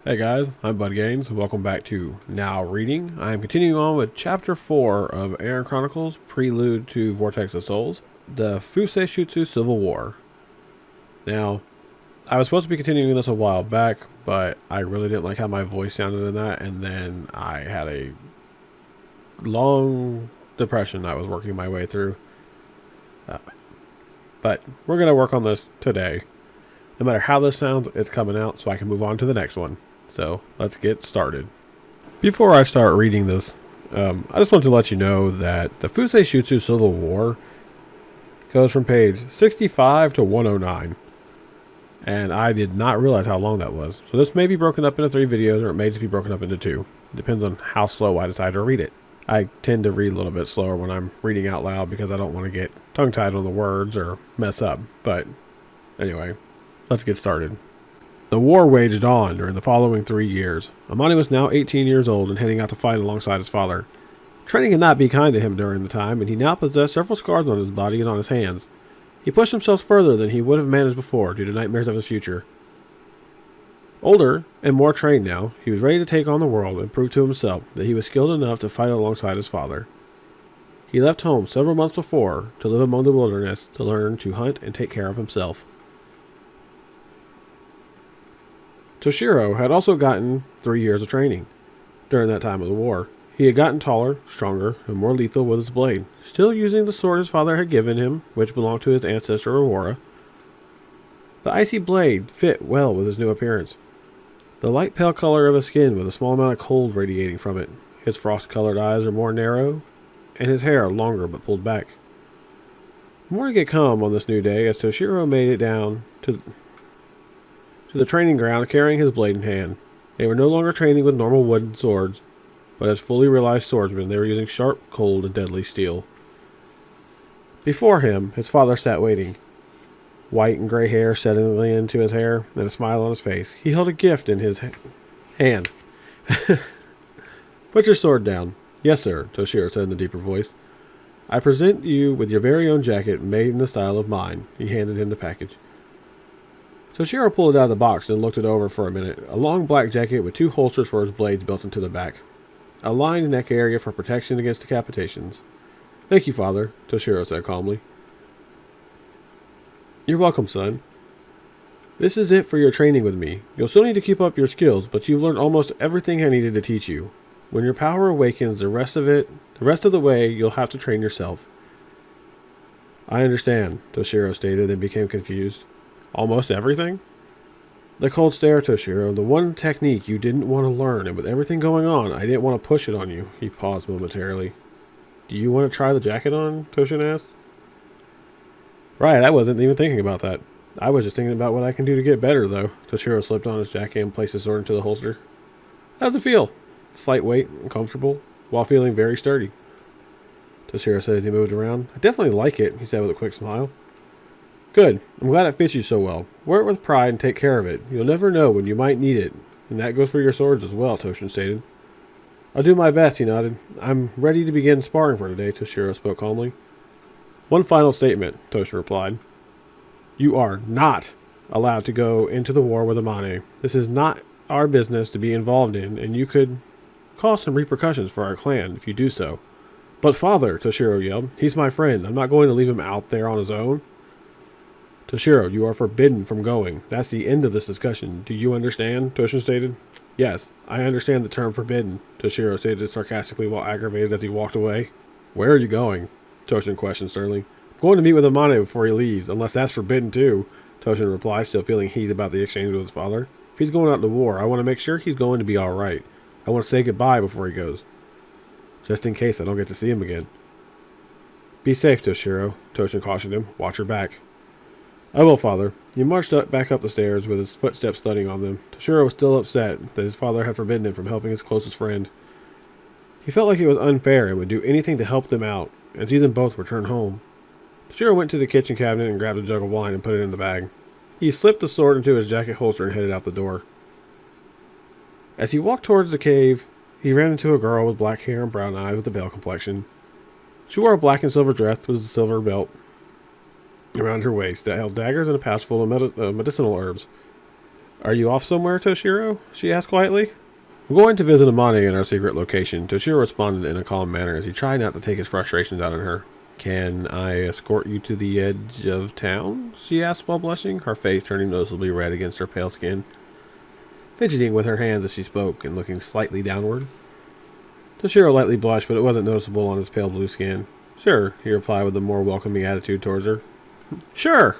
Hey guys, I'm Bud Gaines. Welcome back to Now Reading. I am continuing on with Chapter 4 of Aren Chronicles, Prelude to Vortex of Souls, the Fusei Shutsu Civil War. Now, I was supposed to be continuing this a while back, but I really didn't like how my voice sounded in that, and then I had a long depression I was working my way through. But we're going to work on this today. No matter how this sounds, it's coming out so I can move on to the next one. So let's get started. Before I start reading this, I just want to let you know that the Fusei Shutsu Civil War goes from page 65 to 109. And I did not realize how long that was. So this may be broken up into 3 videos, or it may just be broken up into 2. It depends on how slow I decide to read it. I tend to read a little bit slower when I'm reading out loud because I don't want to get tongue-tied on the words or mess up. But anyway, let's get started. The war waged on during the following 3 years. Amane was now 18 years old and heading out to fight alongside his father. Training had not been kind to him during the time, and he now possessed several scars on his body and on his hands. He pushed himself further than he would have managed before due to nightmares of his future. Older and more trained now, he was ready to take on the world and prove to himself that he was skilled enough to fight alongside his father. He left home several months before to live among the wilderness to learn to hunt and take care of himself. Toshiro had also gotten 3 years of training. During that time of the war, he had gotten taller, stronger, and more lethal with his blade, still using the sword his father had given him, which belonged to his ancestor Aurora. The icy blade fit well with his new appearance. The light pale color of his skin with a small amount of cold radiating from it. His frost-colored eyes are more narrow, and his hair longer but pulled back. The morning had come on this new day as Toshiro made it down to the training ground carrying his blade in hand. They were no longer training with normal wooden swords, but as fully realized swordsmen, they were using sharp, cold, and deadly steel. Before him, his father sat waiting. White and gray hair settling into his hair, and a smile on his face. He held a gift in his hand. Put your sword down. Yes, sir, Toshiro said in a deeper voice. I present you with your very own jacket made in the style of mine. He handed him the package. Toshiro pulled it out of the box and looked it over for a minute. A long black jacket with 2 holsters for his blades built into the back. A lined neck area for protection against decapitations. Thank you, father, Toshiro said calmly. You're welcome, son. This is it for your training with me. You'll still need to keep up your skills, but you've learned almost everything I needed to teach you. When your power awakens, the rest of the way, you'll have to train yourself. I understand, Toshiro stated, and became confused. Almost everything? The cold stare, Toshiro. The one technique you didn't want to learn, and with everything going on, I didn't want to push it on you. He paused momentarily. Do you want to try the jacket on? Toshin asked. Right, I wasn't even thinking about that. I was just thinking about what I can do to get better, though. Toshiro slipped on his jacket and placed his sword into the holster. How's it feel? It's lightweight and comfortable, while feeling very sturdy. Toshiro said as he moved around. I definitely like it, he said with a quick smile. Good. I'm glad it fits you so well. Wear it with pride and take care of it. You'll never know when you might need it. And that goes for your swords as well, Toshin stated. I'll do my best, he nodded. I'm ready to begin sparring for today, Toshiro spoke calmly. One final statement, Toshin replied. You are not allowed to go into the war with Amane. This is not our business to be involved in, and you could cause some repercussions for our clan if you do so. But father, Toshiro yelled, he's my friend. I'm not going to leave him out there on his own. Toshiro, you are forbidden from going. That's the end of this discussion. Do you understand? Toshin stated. Yes, I understand the term forbidden, Toshiro stated sarcastically while aggravated as he walked away. Where are you going? Toshin questioned sternly. I'm going to meet with Amane before he leaves, unless that's forbidden too, Toshin replied, still feeling heat about the exchange with his father. If he's going out to war, I want to make sure he's going to be all right. I want to say goodbye before he goes. Just in case I don't get to see him again. Be safe, Toshiro, Toshin cautioned him. Watch your back. I will, father. He marched back up the stairs with his footsteps thudding on them. Toshiro was still upset that his father had forbidden him from helping his closest friend. He felt like it was unfair and would do anything to help them out, and see them both return home. Toshiro went to the kitchen cabinet and grabbed a jug of wine and put it in the bag. He slipped the sword into his jacket holster and headed out the door. As he walked towards the cave, he ran into a girl with black hair and brown eyes with a pale complexion. She wore a black and silver dress with a silver belt around her waist that held daggers and a pouch full of medicinal herbs. Are you off somewhere, Toshiro? She asked quietly. I'm going to visit Amane in our secret location. Toshiro responded in a calm manner as he tried not to take his frustrations out on her. Can I escort you to the edge of town? She asked while blushing, her face turning noticeably red against her pale skin, fidgeting with her hands as she spoke and looking slightly downward. Toshiro lightly blushed, but it wasn't noticeable on his pale blue skin. Sure, he replied with a more welcoming attitude towards her. Sure!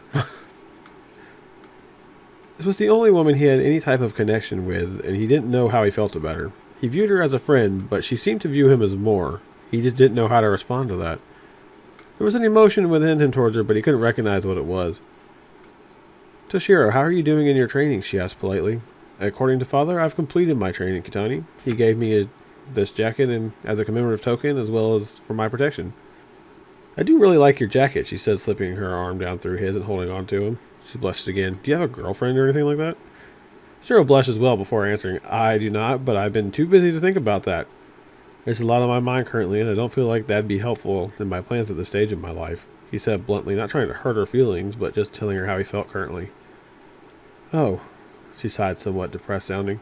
This was the only woman he had any type of connection with, and he didn't know how he felt about her. He viewed her as a friend, but she seemed to view him as more. He just didn't know how to respond to that. There was an emotion within him towards her, but he couldn't recognize what it was. Toshiro, how are you doing in your training? She asked politely. According to Father, I've completed my training, Kitanni. He gave me this jacket and as a commemorative token, as well as for my protection. I do really like your jacket, she said, slipping her arm down through his and holding on to him. She blushed again. Do you have a girlfriend or anything like that? Toshiro blushed as well before answering. I do not, but I've been too busy to think about that. There's a lot on my mind currently, and I don't feel like that'd be helpful in my plans at this stage of my life, he said bluntly, not trying to hurt her feelings, but just telling her how he felt currently. Oh, she sighed, somewhat depressed sounding.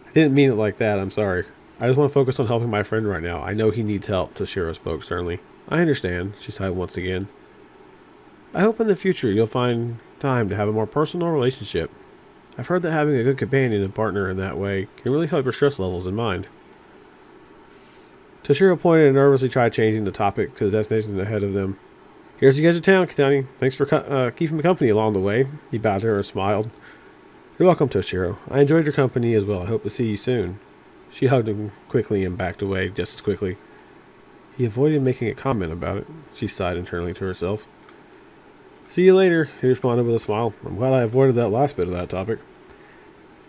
I didn't mean it like that, I'm sorry. I just want to focus on helping my friend right now. I know he needs help, Toshiro spoke sternly. I understand, she sighed once again. I hope in the future you'll find time to have a more personal relationship. I've heard that having a good companion and partner in that way can really help your stress levels in mind. Toshiro pointed and nervously tried changing the topic to the destination ahead of them. Here's the edge of town, Kitanni. Thanks for keeping me company along the way. He bowed to her and smiled. You're welcome, Toshiro. I enjoyed your company as well. I hope to see you soon. She hugged him quickly and backed away just as quickly. He avoided making a comment about it. She sighed internally to herself. See you later, he responded with a smile. I'm glad I avoided that last bit of that topic.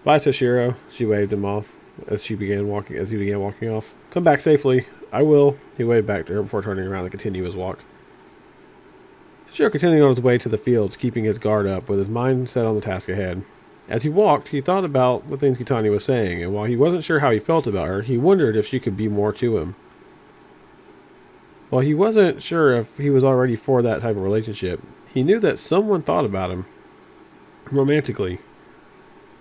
Bye, Toshiro. She waved him off as he began walking off. Come back safely. I will. He waved back to her before turning around to continue his walk. Toshiro continued on his way to the fields, keeping his guard up, with his mind set on the task ahead. As he walked, he thought about the things Kitanni was saying, and while he wasn't sure how he felt about her, he wondered if she could be more to him. While he wasn't sure if he was already for that type of relationship, he knew that someone thought about him romantically,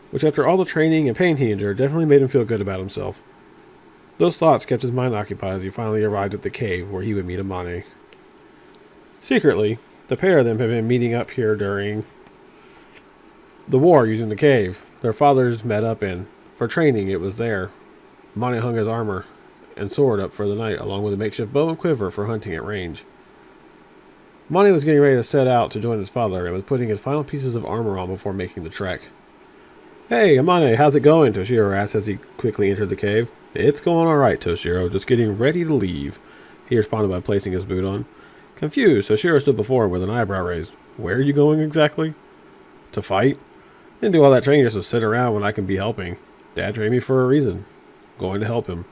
which after all the training and pain he endured definitely made him feel good about himself. Those thoughts kept his mind occupied as he finally arrived at the cave where he would meet Amane. Secretly, the pair of them had been meeting up here during the war using the cave. Their fathers met up and, for training, it was there. Amane hung his armor and sword up for the night, along with a makeshift bow and quiver for hunting at range. Amane was getting ready to set out to join his father and was putting his final pieces of armor on before making the trek. Hey, Amane, how's it going? Toshiro asked as he quickly entered the cave. It's going alright, Toshiro, just getting ready to leave, he responded by placing his boot on. Confused, Toshiro stood before him with an eyebrow raised. Where are you going exactly? To fight? Didn't do all that training just to sit around when I can be helping. Dad trained me for a reason. Going to help him.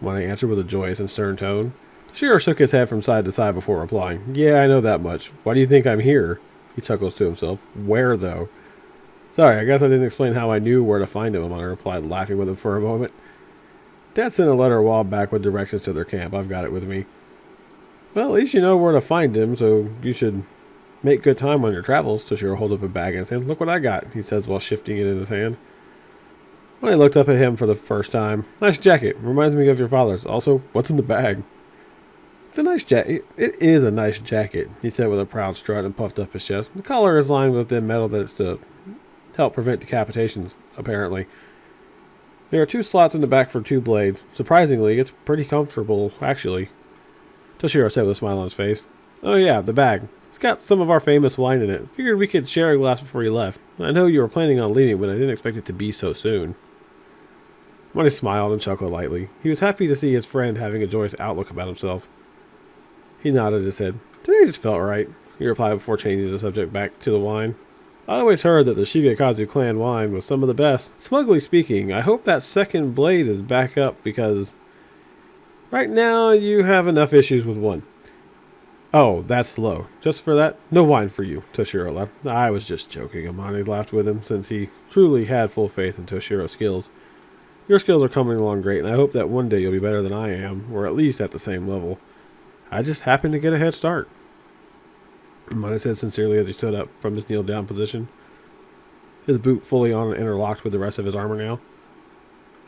Amane answered with a joyous and stern tone. Toshiro shook his head from side to side before replying. Yeah, I know that much. Why do you think I'm here? He chuckles to himself. Where, though? Sorry, I guess I didn't explain how I knew where to find him, Amane replied, laughing with him for a moment. Dad sent a letter a while back with directions to their camp. I've got it with me. Well, at least you know where to find him, so you should make good time on your travels. Toshiro held up a bag in his hand. Look what I got, he says while shifting it in his hand. When I looked up at him for the first time. Nice jacket. Reminds me of your father's. Also, what's in the bag? It's a nice jacket. It is a nice jacket, he said with a proud strut and puffed up his chest. The collar is lined with thin metal that it's to help prevent decapitations, apparently. There are 2 slots in the back for 2 blades. Surprisingly, it's pretty comfortable, actually. Toshiro said with a smile on his face. Oh yeah, the bag. It's got some of our famous wine in it. Figured we could share a glass before you left. I know you were planning on leaving, but I didn't expect it to be so soon. Money smiled and chuckled lightly. He was happy to see his friend having a joyous outlook about himself. He nodded his head. Today just felt right, he replied before changing the subject back to the wine. I always heard that the Shigekazu clan wine was some of the best. Smugly speaking, I hope that second blade is back up because right now you have enough issues with one. Oh, that's low. Just for that? No wine for you, Toshiro laughed. I was just joking, Amane laughed with him, since he truly had full faith in Toshiro's skills. Your skills are coming along great, and I hope that one day you'll be better than I am, or at least at the same level. I just happened to get a head start, Amane said sincerely as he stood up from his kneel-down position. his boot fully on and interlocked with the rest of his armor now.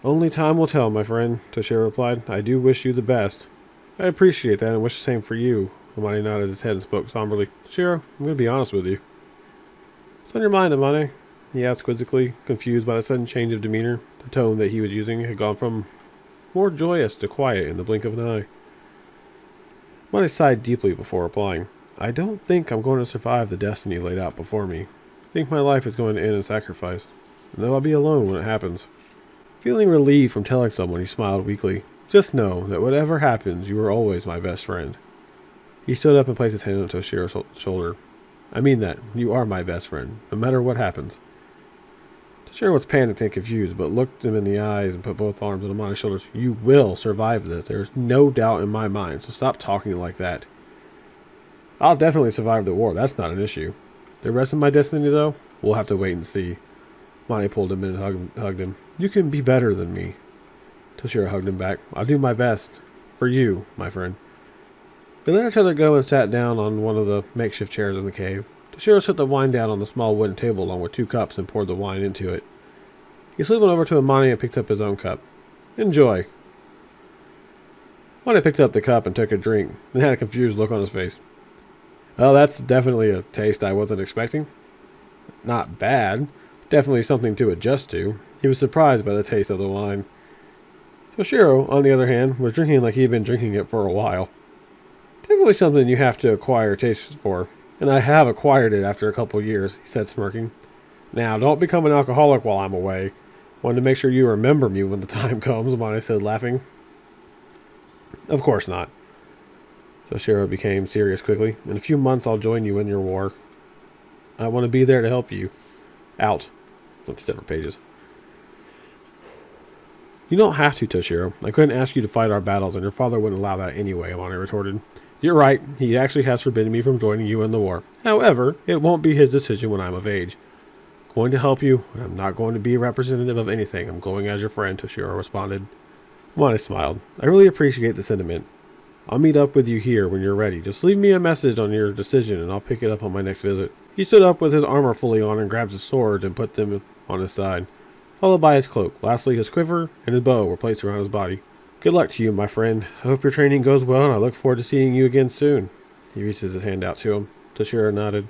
Only time will tell, my friend, Toshiro replied. I do wish you the best. I appreciate that and wish the same for you. Amane nodded his head and spoke somberly. Toshiro, I'm going to be honest with you. What's on your mind, Amane? He asked quizzically, confused by the sudden change of demeanor. The tone that he was using had gone from more joyous to quiet in the blink of an eye. Amane sighed deeply before replying. I don't think I'm going to survive the destiny laid out before me. I think my life is going to end in sacrifice, and that I'll be alone when it happens. Feeling relieved from telling someone, he smiled weakly. Just know that whatever happens, you are always my best friend. He stood up and placed his hand on Toshiro's shoulder. I mean that. You are my best friend, no matter what happens. Toshiro was panicked and confused, but looked him in the eyes and put both arms on Amane's shoulders. You will survive this. There's no doubt in my mind, so stop talking like that. I'll definitely survive the war. That's not an issue. The rest of my destiny, though, we'll have to wait and see. Amane pulled him in and hugged him. You can be better than me. Toshiro hugged him back. I'll do my best. For you, my friend. They let each other go and sat down on one of the makeshift chairs in the cave. Toshiro set the wine down on the small wooden table along with 2 cups and poured the wine into it. He slid one over to Amane and picked up his own cup. Enjoy. Amane picked up the cup and took a drink, then had a confused look on his face. Well, that's definitely a taste I wasn't expecting. Not bad. Definitely something to adjust to. He was surprised by the taste of the wine. Toshiro, on the other hand, was drinking like he had been drinking it for a while. Definitely something you have to acquire taste for. And I have acquired it after a couple years, he said, smirking. Now, don't become an alcoholic while I'm away. Wanted to make sure you remember me when the time comes, Amane said, laughing. Of course not. Toshiro became serious quickly. In a few months, I'll join you in your war. I want to be there to help you. Out. That's different pages. You don't have to, Toshiro. I couldn't ask you to fight our battles, and your father wouldn't allow that anyway, Amane retorted. You're right. He actually has forbidden me from joining you in the war. However, it won't be his decision when I'm of age. Going to help you, and I'm not going to be a representative of anything. I'm going as your friend, Toshiro responded. Amane smiled. I really appreciate the sentiment. I'll meet up with you here when you're ready. Just leave me a message on your decision, and I'll pick it up on my next visit. He stood up with his armor fully on and grabbed his sword and put them on his side, followed by his cloak. Lastly, his quiver and his bow were placed around his body. Good luck to you, my friend. I hope your training goes well, and I look forward to seeing you again soon. He reaches his hand out to him. Toshiro nodded.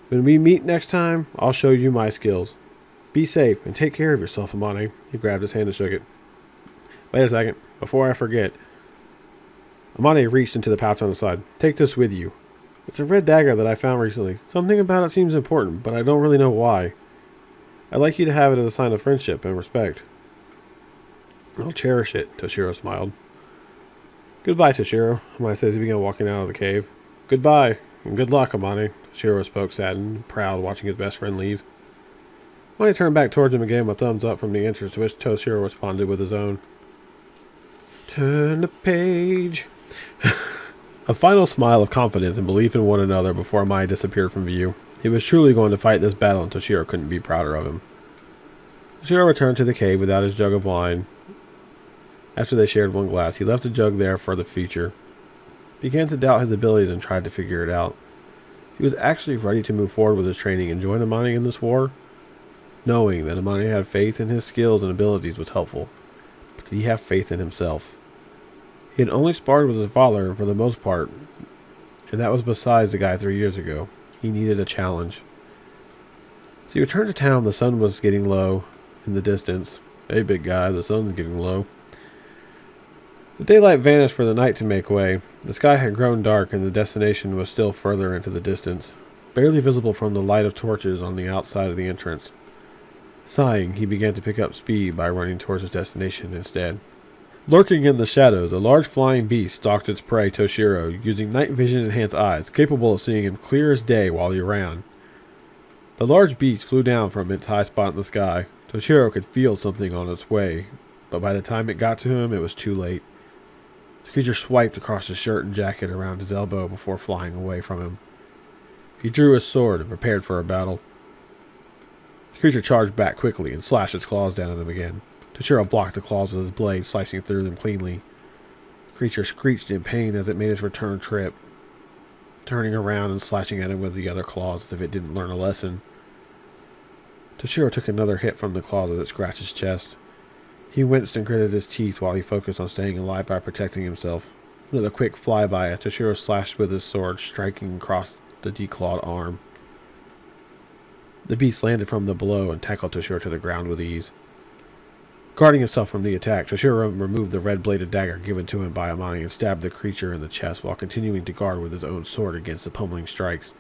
When we meet next time, I'll show you my skills. Be safe and take care of yourself, Amane. He grabbed his hand and shook it. Wait a second. Before I forget. Amane reached into the pouch on the side. Take this with you. It's a red dagger that I found recently. Something about it seems important, but I don't really know why. I'd like you to have it as a sign of friendship and respect. I'll cherish it, Toshiro smiled. Goodbye, Toshiro, Amane said as he began walking out of the cave. Goodbye, and good luck, Amane. Toshiro spoke saddened and proud, watching his best friend leave. Amane turned back towards him and gave him a thumbs up from the entrance, to which Toshiro responded with his own. Turn the page. A final smile of confidence and belief in one another before Amane disappeared from view. He was truly going to fight this battle, and Toshiro couldn't be prouder of him. Toshiro returned to the cave without his jug of wine. After they shared one glass, he left the jug there for the future. Began to doubt his abilities and tried to figure it out. He was actually ready to move forward with his training and join Amane in this war. Knowing that Amane had faith in his skills and abilities was helpful, but did he have faith in himself? He had only sparred with his father for the most part, and that was besides the guy 3 years ago. He needed a challenge. So he returned to town. The sun was getting low in the distance. Hey, big guy, the sun's getting low. The daylight vanished for the night to make way. The sky had grown dark, and the destination was still further into the distance, barely visible from the light of torches on the outside of the entrance. Sighing, he began to pick up speed by running towards his destination instead. Lurking in the shadows, a large flying beast stalked its prey, Toshiro, using night vision-enhanced eyes, capable of seeing him clear as day while he ran. The large beast flew down from its high spot in the sky. Toshiro could feel something on its way, but by the time it got to him, it was too late. The creature swiped across his shirt and jacket around his elbow before flying away from him. He drew his sword and prepared for a battle. The creature charged back quickly and slashed its claws down at him again. Toshiro blocked the claws with his blade, slicing through them cleanly. The creature screeched in pain as it made its return trip, turning around and slashing at him with the other claws as if it didn't learn a lesson. Toshiro took another hit from the claws as it scratched his chest. He winced and gritted his teeth while he focused on staying alive by protecting himself. Another quick flyby as Toshiro slashed with his sword, striking across the declawed arm. The beast landed from the blow and tackled Toshiro to the ground with ease. Guarding himself from the attack, Toshiro removed the red-bladed dagger given to him by Amane and stabbed the creature in the chest while continuing to guard with his own sword against the pummeling strikes.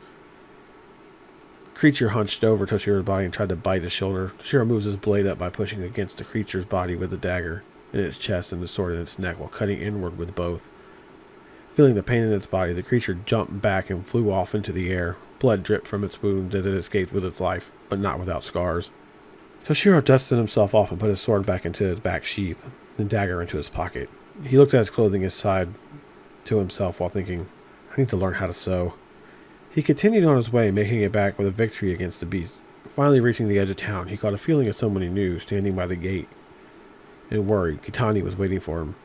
The creature hunched over Toshiro's body and tried to bite his shoulder. Toshiro moves his blade up by pushing against the creature's body with the dagger in its chest and the sword in its neck while cutting inward with both. Feeling the pain in its body, the creature jumped back and flew off into the air. Blood dripped from its wounds as it escaped with its life, but not without scars. Toshiro dusted himself off and put his sword back into his back sheath, the dagger into his pocket. He looked at his clothing and sighed to himself while thinking, I need to learn how to sew. He continued on his way, making it back with a victory against the beast. Finally reaching the edge of town, he caught a feeling of someone he knew standing by the gate. And worried, Kitanni was waiting for him.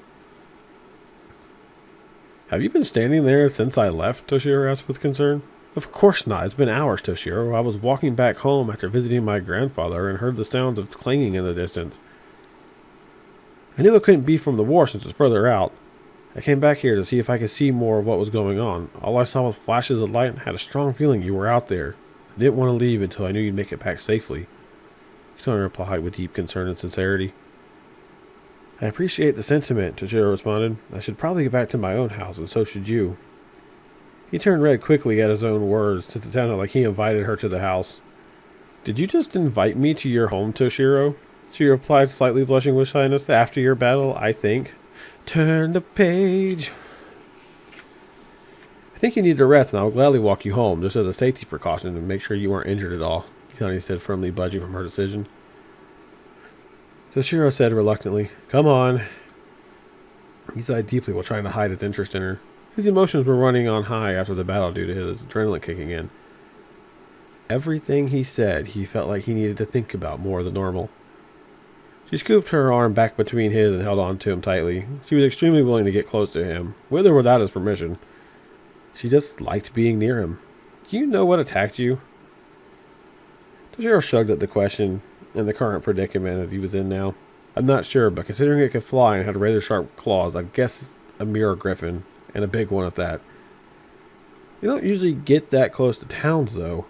Have you been standing there since I left? Toshiro asked with concern. Of course not. It's been hours, Toshiro. I was walking back home after visiting my grandfather and heard the sounds of clanging in the distance. I knew it couldn't be from the war since it's further out. I came back here to see if I could see more of what was going on. All I saw was flashes of light and had a strong feeling you were out there. I didn't want to leave until I knew you'd make it back safely. Kitanni replied with deep concern and sincerity. I appreciate the sentiment, Junchiro responded. I should probably get back to my own house, and so should you. He turned red quickly at his own words, since it sounded like he invited her to the house. Did you just invite me to your home, Toshiro? She replied, slightly blushing with shyness. After your battle, I think. Turn the page. I think you need to rest, and I will gladly walk you home, just as a safety precaution, to make sure you aren't injured at all, Kitanni said, firmly budging from her decision. Toshiro said reluctantly, Come on. He sighed deeply while trying to hide his interest in her. His emotions were running on high after the battle due to his adrenaline kicking in. Everything he said, he felt like he needed to think about more than normal. She scooped her arm back between his and held on to him tightly. She was extremely willing to get close to him, with or without his permission. She just liked being near him. Do you know what attacked you? Toshiro shrugged at the question and the current predicament that he was in now. I'm not sure, but considering it could fly and had razor-sharp claws, I'd guess a mirror griffin, and a big one at that. You don't usually get that close to towns, though.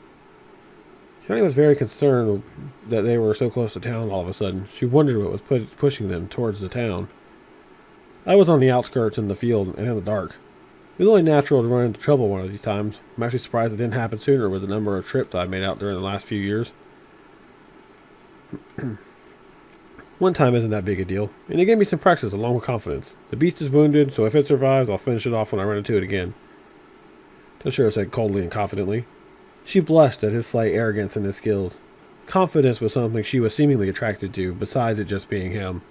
Kitanni was very concerned that they were so close to town all of a sudden. She wondered what was pushing them towards the town. I was on the outskirts in the field and in the dark. It was only natural to run into trouble one of these times. I'm actually surprised it didn't happen sooner with the number of trips I've made out during the last few years. One time isn't that big a deal, and it gave me some practice along with confidence. The beast is wounded, so if it survives, I'll finish it off when I run into it again. Toshiro said coldly and confidently. She blushed at his slight arrogance in his skills. Confidence was something she was seemingly attracted to, besides it just being him.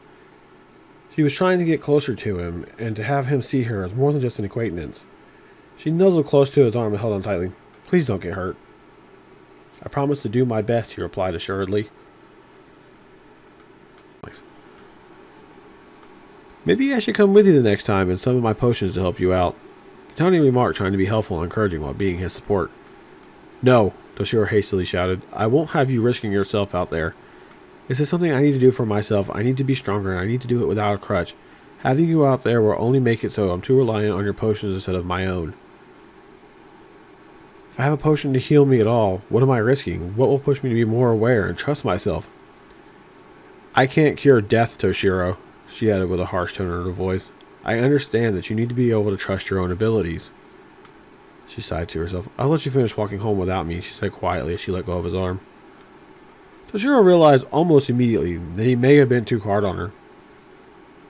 She was trying to get closer to him, and to have him see her as more than just an acquaintance. She nuzzled close to his arm and held on tightly. Please don't get hurt. I promise to do my best, he replied assuredly. Maybe I should come with you the next time and some of my potions to help you out. Kitanni remarked, trying to be helpful and encouraging while being his support. No, Toshiro hastily shouted. I won't have you risking yourself out there. This is something I need to do for myself. I need to be stronger, and I need to do it without a crutch. Having you out there will only make it so I'm too reliant on your potions instead of my own. If I have a potion to heal me at all, what am I risking? What will push me to be more aware and trust myself? I can't cure death, Toshiro, she added with a harsh tone in her voice. I understand that you need to be able to trust your own abilities. She sighed to herself. I'll let you finish walking home without me, she said quietly as she let go of his arm. Toshiro realized almost immediately that he may have been too hard on her.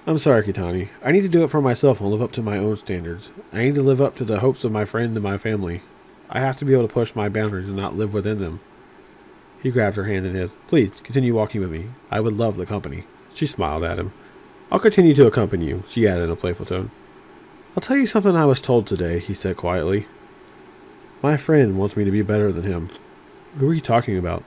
I'm sorry, Kitanni. I need to do it for myself and live up to my own standards. I need to live up to the hopes of my friend and my family. I have to be able to push my boundaries and not live within them. He grabbed her hand in his. Please, continue walking with me. I would love the company. She smiled at him. I'll continue to accompany you, she added in a playful tone. I'll tell you something I was told today, he said quietly. My friend wants me to be better than him. Who are you talking about?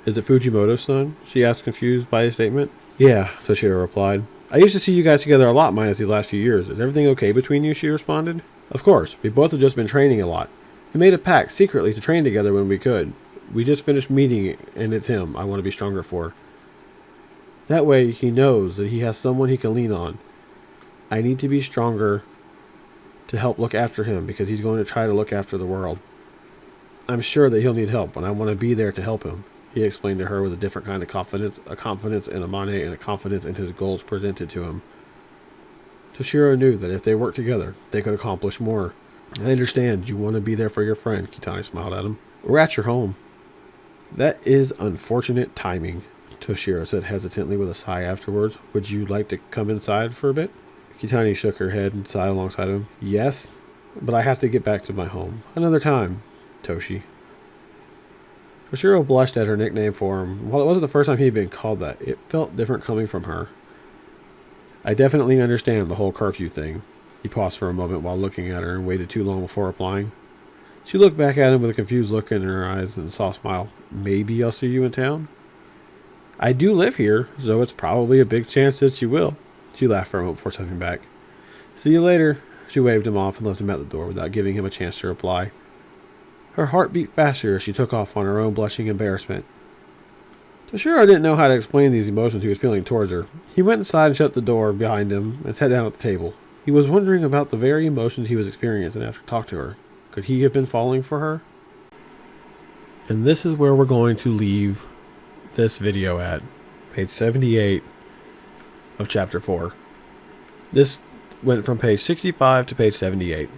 Is it Fujimoto's son? She asked, confused by his statement. Yeah, Toshiro replied. I used to see you guys together a lot minus these last few years. Is everything okay between you? She responded. Of course. We both have just been training a lot. We made a pact secretly to train together when we could. We just finished meeting, and it's him I want to be stronger for. That way, he knows that he has someone he can lean on. I need to be stronger to help look after him because he's going to try to look after the world. I'm sure that he'll need help, and I want to be there to help him, he explained to her with a different kind of confidence, a confidence in Amane and a confidence in his goals presented to him. Toshiro knew that if they worked together, they could accomplish more. I understand you want to be there for your friend, Kitanni smiled at him. We're at your home. That is unfortunate timing, Toshiro said hesitantly with a sigh afterwards. Would you like to come inside for a bit? Kitanni shook her head and sighed alongside him. Yes, but I have to get back to my home. Another time, Toshi. Toshiro blushed at her nickname for him. While it wasn't the first time he had been called that, it felt different coming from her. I definitely understand the whole curfew thing. He paused for a moment while looking at her and waited too long before replying. She looked back at him with a confused look in her eyes and a soft smile. Maybe I'll see you in town? I do live here, so it's probably a big chance that you will. She laughed for a moment before stepping back. See you later. She waved him off and left him at the door without giving him a chance to reply. Her heart beat faster as she took off on her own blushing embarrassment. Toshiro didn't know how to explain these emotions he was feeling towards her. He went inside and shut the door behind him and sat down at the table. He was wondering about the very emotions he was experiencing and asked to talk to her. Could he have been falling for her? And this is where we're going to leave this video at. Page 78 of chapter 4. This went from page 65 to page 78.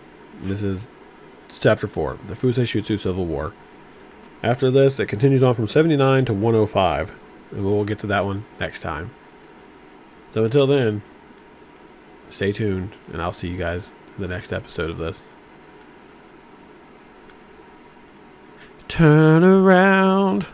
This is chapter 4, the Fusei Shutsu Civil War. After this, it continues on from 79 to 105, and we'll get to that one next time. So until then, stay tuned, and I'll see you guys in the next episode of this. Turn around.